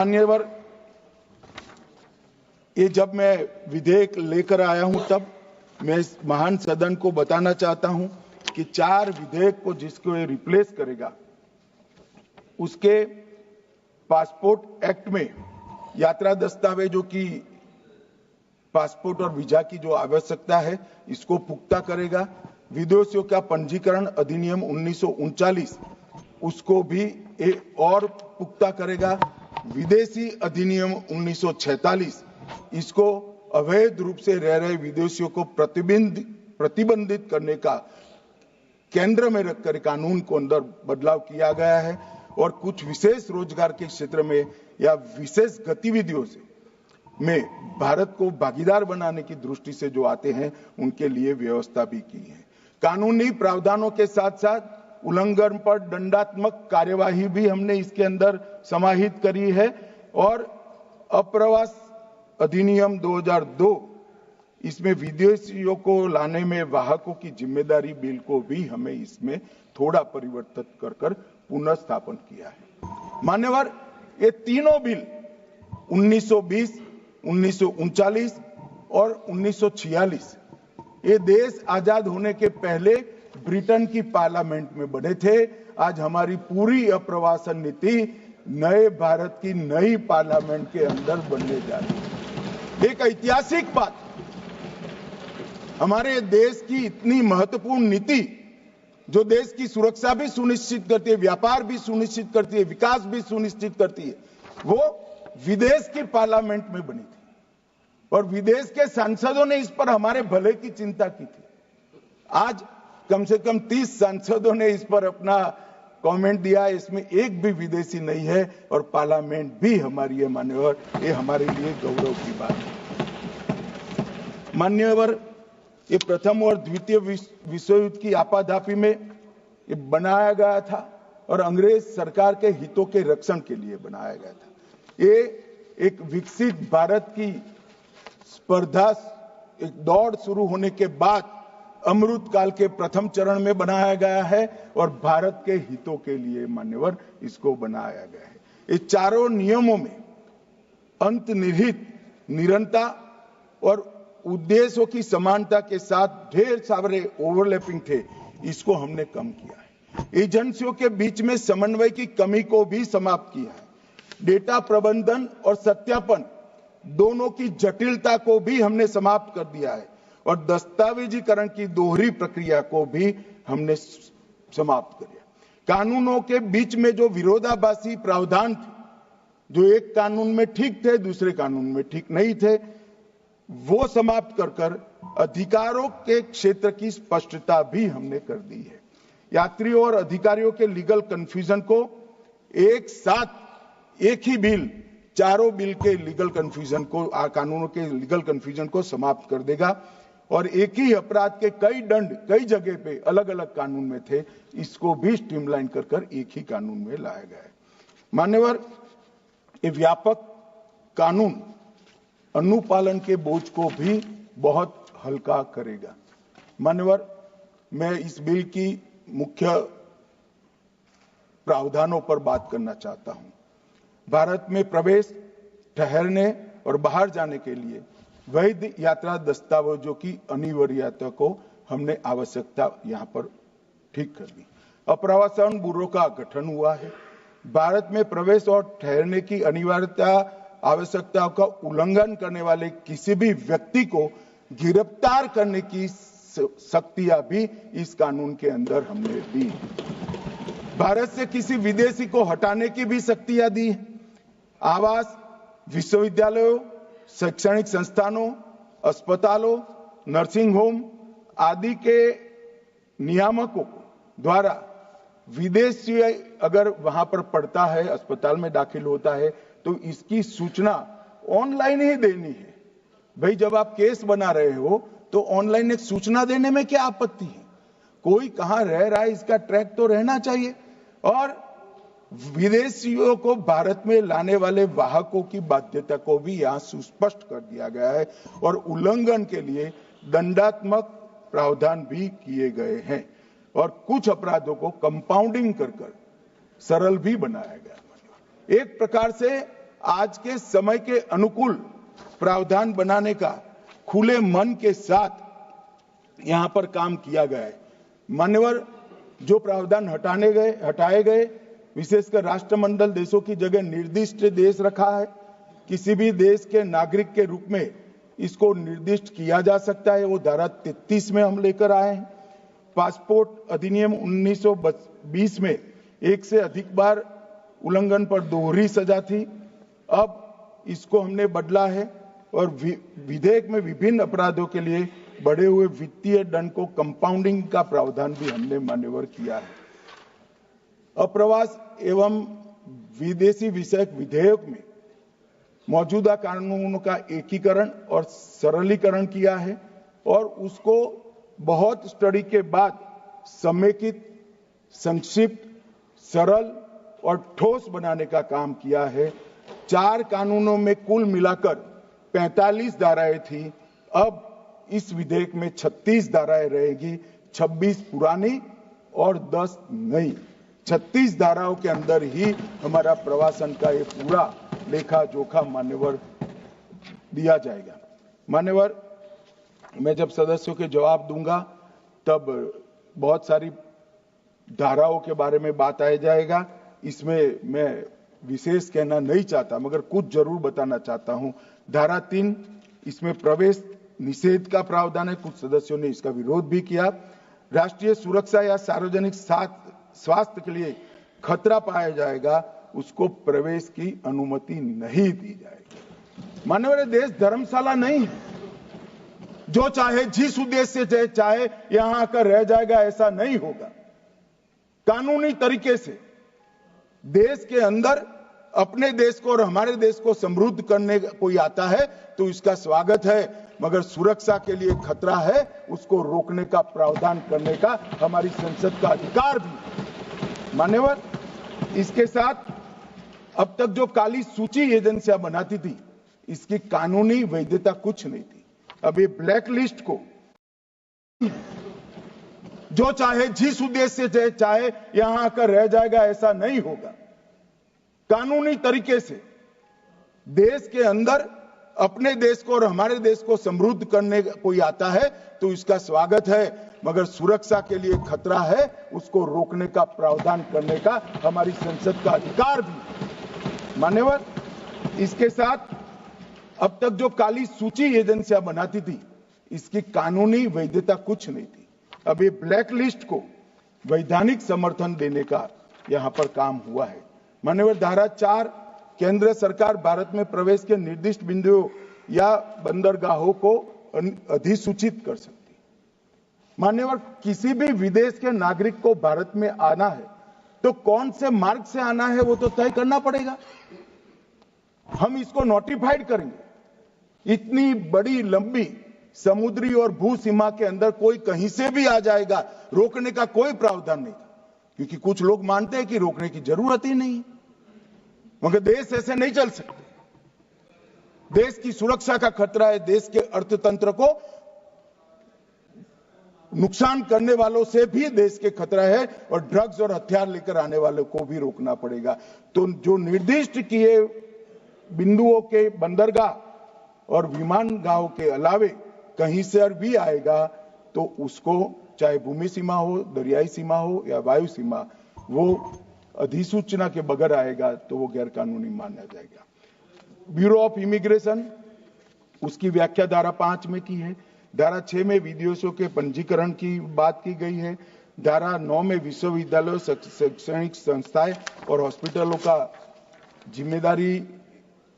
मान्यवर, ये जब मैं विधेयक लेकर आया हूं तब मैं इस महान सदन को बताना चाहता हूं कि 4 विधेयक को जिसको ये रिप्लेस करेगा उसके पासपोर्ट एक्ट में यात्रा दस्तावेजों की पासपोर्ट और वीजा की जो आवश्यकता है इसको पुख्ता करेगा। विदेशियों का पंजीकरण अधिनियम 1939 उसको भी और पुख्ता करेगा। विदेशी अधिनियम 1946 इसको अवैध रूप से रह रहे विदेशियों को प्रतिबंधित करने का केंद्र में रखकर कानून को अंदर बदलाव किया गया है और कुछ विशेष रोजगार के क्षेत्र में या विशेष गतिविधियों से में भारत को भागीदार बनाने की दृष्टि से जो आते हैं उनके लिए व्यवस्था भी की है। कानूनी प्रावधानों के साथ साथ उल्लंघन पर दंडात्मक कार्यवाही भी हमने इसके अंदर समाहित करी है और अप्रवास अधिनियम 2002 इसमें विदेशियों को लाने में वाहकों की जिम्मेदारी बिल को भी हमें इसमें थोड़ा परिवर्तित कर पुनर्स्थापन किया है। मान्यवर, ये तीनों बिल 1920, 1939 और 1946 ये देश आजाद होने के पहले ब्रिटेन की पार्लियामेंट में बने थे। आज हमारी पूरी अप्रवासन नीति नए भारत की नई पार्लियामेंट के अंदर बनने जा रही है। एक ऐतिहासिक बात, हमारे देश की इतनी महत्वपूर्ण नीति जो देश की सुरक्षा भी सुनिश्चित करती है, व्यापार भी सुनिश्चित करती है, विकास भी सुनिश्चित करती है, वो विदेश की पार्लियामेंट में बनी थी और विदेश के सांसदों ने इस पर हमारे भले की चिंता की थी। आज कम से कम 30 सांसदों ने इस पर अपना कमेंट दिया, इसमें एक भी विदेशी नहीं है और पार्लियामेंट भी हमारी है। मान्यवर, ये हमारे लिए गौरव की बात है। मान्यवर, ये प्रथम और द्वितीय विश्व युद्ध की आपाधापी में ये बनाया गया था और अंग्रेज सरकार के हितों के रक्षण के लिए बनाया गया था। ये एक विकसित भारत की स्पर्धा, एक दौड़ शुरू होने के बाद अमृत काल के प्रथम चरण में बनाया गया है और भारत के हितों के लिए मान्यवर इसको बनाया गया है। ये चारों नियमों में अंतर्निहित निरंतरता और उद्देश्यों की समानता के साथ ढेर सारे ओवरलैपिंग थे, इसको हमने कम किया है। एजेंसियों के बीच में समन्वय की कमी को भी समाप्त किया है। डेटा प्रबंधन और सत्यापन दोनों की जटिलता को भी हमने समाप्त कर दिया है और दस्तावेजीकरण की दोहरी प्रक्रिया को भी हमने समाप्त कर दिया। कानूनों के बीच में जो विरोधाभासी प्रावधान थे, जो एक कानून में ठीक थे दूसरे कानून में ठीक नहीं थे, वो समाप्त कर अधिकारों के क्षेत्र की स्पष्टता भी हमने कर दी है। यात्रियों और अधिकारियों के लीगल कंफ्यूजन को एक साथ एक ही बिल चारों बिल के लीगल कंफ्यूजन को, कानूनों के लीगल कंफ्यूजन को समाप्त कर देगा और एक ही अपराध के कई दंड कई जगह पे अलग अलग कानून में थे, इसको भी स्ट्रीमलाइन कर एक ही कानून में लाया गया है। मान्यवर, ये व्यापक कानून अनुपालन के बोझ को भी बहुत हल्का करेगा। मान्यवर, मैं इस बिल की मुख्य प्रावधानों पर बात करना चाहता हूं। भारत में प्रवेश, ठहरने और बाहर जाने के लिए वैध यात्रा दस्तावेजों की अनिवार्यता को हमने आवश्यकता यहां पर ठीक कर दी। अप्रवासन ब्यूरो का गठन हुआ है। भारत में प्रवेश और ठहरने की अनिवार्यता आवश्यकताओं का उल्लंघन करने वाले किसी भी व्यक्ति को गिरफ्तार करने की शक्तियां भी इस कानून के अंदर हमने दी। भारत से किसी विदेशी को हटाने की भी शक्तियां दी। आवास, विश्वविद्यालयों, शैक्षणिक संस्थानों, अस्पतालों, नर्सिंग होम आदि के नियामकों द्वारा विदेशी अगर वहां पर पड़ता है, अस्पताल में दाखिल होता है, तो इसकी सूचना ऑनलाइन ही देनी है। भाई, जब आप केस बना रहे हो तो ऑनलाइन एक सूचना देने में क्या आपत्ति है? कोई कहां रह रहा है इसका ट्रैक तो रहना चाहिए। और विदेशियों को भारत में लाने वाले वाहकों की बाध्यता को भी यहां सुस्पष्ट कर दिया गया है और उल्लंघन के लिए दंडात्मक प्रावधान भी किए गए हैं और कुछ अपराधों को कंपाउंडिंग कर सरल भी बनाया गया। एक प्रकार से आज के समय के अनुकूल प्रावधान बनाने का खुले मन के साथ यहां पर काम किया गया है। मान्यवर, जो प्रावधान हटाए गए, विशेषकर राष्ट्रमंडल देशों की जगह निर्दिष्ट देश रखा है। किसी भी देश के नागरिक के रूप में इसको निर्दिष्ट किया जा सकता है, वो धारा 33 में हम लेकर आए हैं। पासपोर्ट अधिनियम 1920 में एक से अधिक बार उल्लंघन पर दोहरी सजा थी, अब इसको हमने बदला है और विधेयक में विभिन्न अपराधों के लिए बढ़े हुए वित्तीय दंड को कंपाउंडिंग का प्रावधान भी हमने मान्यवर किया है। अप्रवास एवं विदेशी विषयक विधेयक में मौजूदा कानूनों का एकीकरण और सरलीकरण किया है और उसको बहुत स्टडी के बाद समेकित, संक्षिप्त, सरल और ठोस बनाने का काम किया है। 4 कानूनों में कुल मिलाकर 45 धाराएं थी, अब इस विधेयक में 36 धाराएं रहेगी, 26 पुरानी और 10 नई। 36 धाराओं के अंदर ही हमारा प्रवासन का ये पूरा लेखा जोखा मान्यवर दिया जाएगा। मान्यवर, मैं जब सदस्यों के जवाब दूंगा तब बहुत सारी धाराओं के बारे में बात आ जाएगा। इसमें मैं विशेष कहना नहीं चाहता, मगर कुछ जरूर बताना चाहता हूं। धारा 3, इसमें प्रवेश निषेध का प्रावधान है, कुछ सदस्यों ने इसका विरोध भी किया। राष्ट्रीय सुरक्षा या सार्वजनिक स्वास्थ्य के लिए खतरा पाया जाएगा, उसको प्रवेश की अनुमति नहीं दी जाएगी। माननीय देश धर्मशाला नहीं है, जो चाहे जिस उद्देश्य से चाहे यहां आकर रह जाएगा, ऐसा नहीं होगा। कानूनी तरीके से देश के अंदर अपने देश को और हमारे देश को समृद्ध करने कोई आता है तो इसका स्वागत है, मगर सुरक्षा के लिए खतरा है, उसको रोकने का प्रावधान करने का हमारी संसद का अधिकार भी। मान्यवर, इसके साथ अब तक जो काली सूची एजेंसियां बनाती थी, इसकी कानूनी वैधता कुछ नहीं थी। अब ये ब्लैक लिस्ट को जो चाहे जिस उद्देश्य से चाहे यहां आकर रह जाएगा, ऐसा नहीं होगा। कानूनी तरीके से देश के अंदर अपने देश को और हमारे देश को समृद्ध करने कोई आता है तो इसका स्वागत है, मगर सुरक्षा के लिए खतरा है, उसको रोकने का प्रावधान करने का हमारी संसद का अधिकार भी। मान्यवर, इसके साथ अब तक जो काली सूची एजेंसियां बनाती थी, इसकी कानूनी वैधता कुछ नहीं थी। अब ये ब्लैक लिस्ट को वैधानिक समर्थन देने का यहां पर काम हुआ है। मान्यवर, धारा 4, केंद्र सरकार भारत में प्रवेश के निर्दिष्ट बिंदुओं या बंदरगाहों को अधिसूचित कर सकती है। मान्यवर, किसी भी विदेश के नागरिक को भारत में आना है तो कौन से मार्ग से आना है वो तो तय करना पड़ेगा। हम इसको नोटिफाइड करेंगे। इतनी बड़ी लंबी समुद्री और भू सीमा के अंदर कोई कहीं से भी आ जाएगा, रोकने का कोई प्रावधान नहीं, क्योंकि कुछ लोग मानते हैं कि रोकने की जरूरत ही नहीं, मगर देश ऐसे नहीं चल सकते। देश की सुरक्षा का खतरा है, देश के अर्थतंत्र को नुकसान करने वालों से भी देश के खतरा है, और ड्रग्स और हथियार लेकर आने वालों को भी रोकना पड़ेगा। तो जो निर्दिष्ट किए बिंदुओं के बंदरगाह और विमानगाहों के अलावे कहीं से भी आएगा तो उसको, चाहे भूमि सीमा हो, दरियाई सीमा हो या वायु सीमा, वो अधिसूचना के बगैर आएगा तो वो गैर कानूनी माना जाएगा। ब्यूरो ऑफ इमिग्रेशन, उसकी व्याख्या धारा 5 में की है। धारा 6 में विदेशियों के पंजीकरण की बात की गई है। धारा 9 में विश्वविद्यालयों, शैक्षणिक संस्थाएं और हॉस्पिटलों का जिम्मेदारी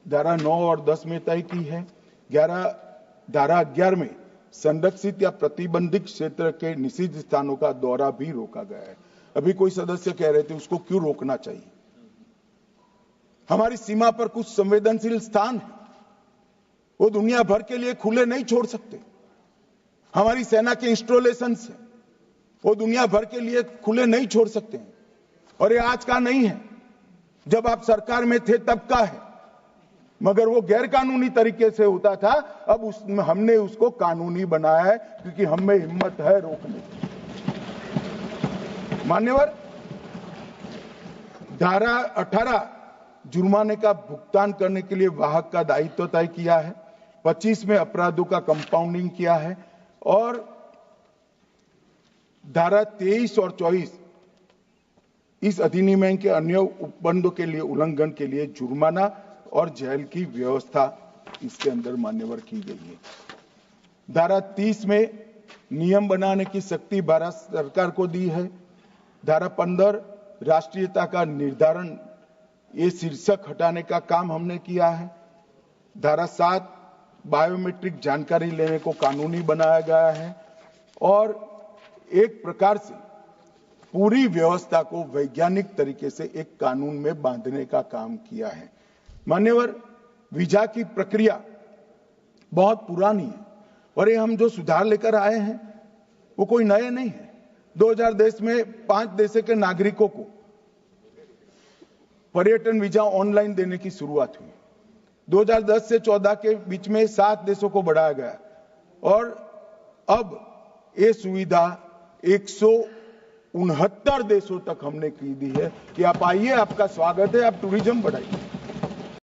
धारा 9 और 10 में तय की है। धारा 11 में संरक्षित या प्रतिबंधित क्षेत्र के निषिद्ध स्थानों का दौरा भी रोका गया है। अभी कोई सदस्य कह रहे थे उसको क्यों रोकना चाहिए। हमारी सीमा पर कुछ संवेदनशील स्थान है, वो दुनिया भर के लिए खुले नहीं छोड़ सकते। हमारी सेना के इंस्टॉलेशंस है, वो दुनिया भर के लिए खुले नहीं छोड़ सकते हैं। और ये आज का नहीं है, जब आप सरकार में थे तब का है, मगर वो गैर कानूनी तरीके से होता था। अब हमने उसको कानूनी बनाया है, क्योंकि हम में हिम्मत है रोकने की। मान्यवर, धारा 18 जुर्माने का भुगतान करने के लिए वाहक का दायित्व तय किया है। 25 में अपराधों का कंपाउंडिंग किया है और धारा 23 और 24 इस अधिनियम के अन्य उपबंधों के लिए उल्लंघन के लिए जुर्माना और जेल की व्यवस्था इसके अंदर मान्यवर की गई है। धारा 30 में नियम बनाने की शक्ति भारत सरकार को दी है। धारा 15 राष्ट्रीयता का निर्धारण, ये शीर्षक हटाने का काम हमने किया है। धारा 7 बायोमेट्रिक जानकारी लेने को कानूनी बनाया गया है और एक प्रकार से पूरी व्यवस्था को वैज्ञानिक तरीके से एक कानून में बांधने का काम किया है। मान्यवर, वीजा की प्रक्रिया बहुत पुरानी है और ये हम जो सुधार लेकर आए हैं वो कोई नए नहीं है। 2010 में 5 देशों के नागरिकों को पर्यटन वीजा ऑनलाइन देने की शुरुआत हुई। 2010 से 14 के बीच में 7 देशों को बढ़ाया गया और अब ये सुविधा 169 देशों तक हमने की दी है कि आप आइए, आपका स्वागत है, आप टूरिज्म बढ़ाइए।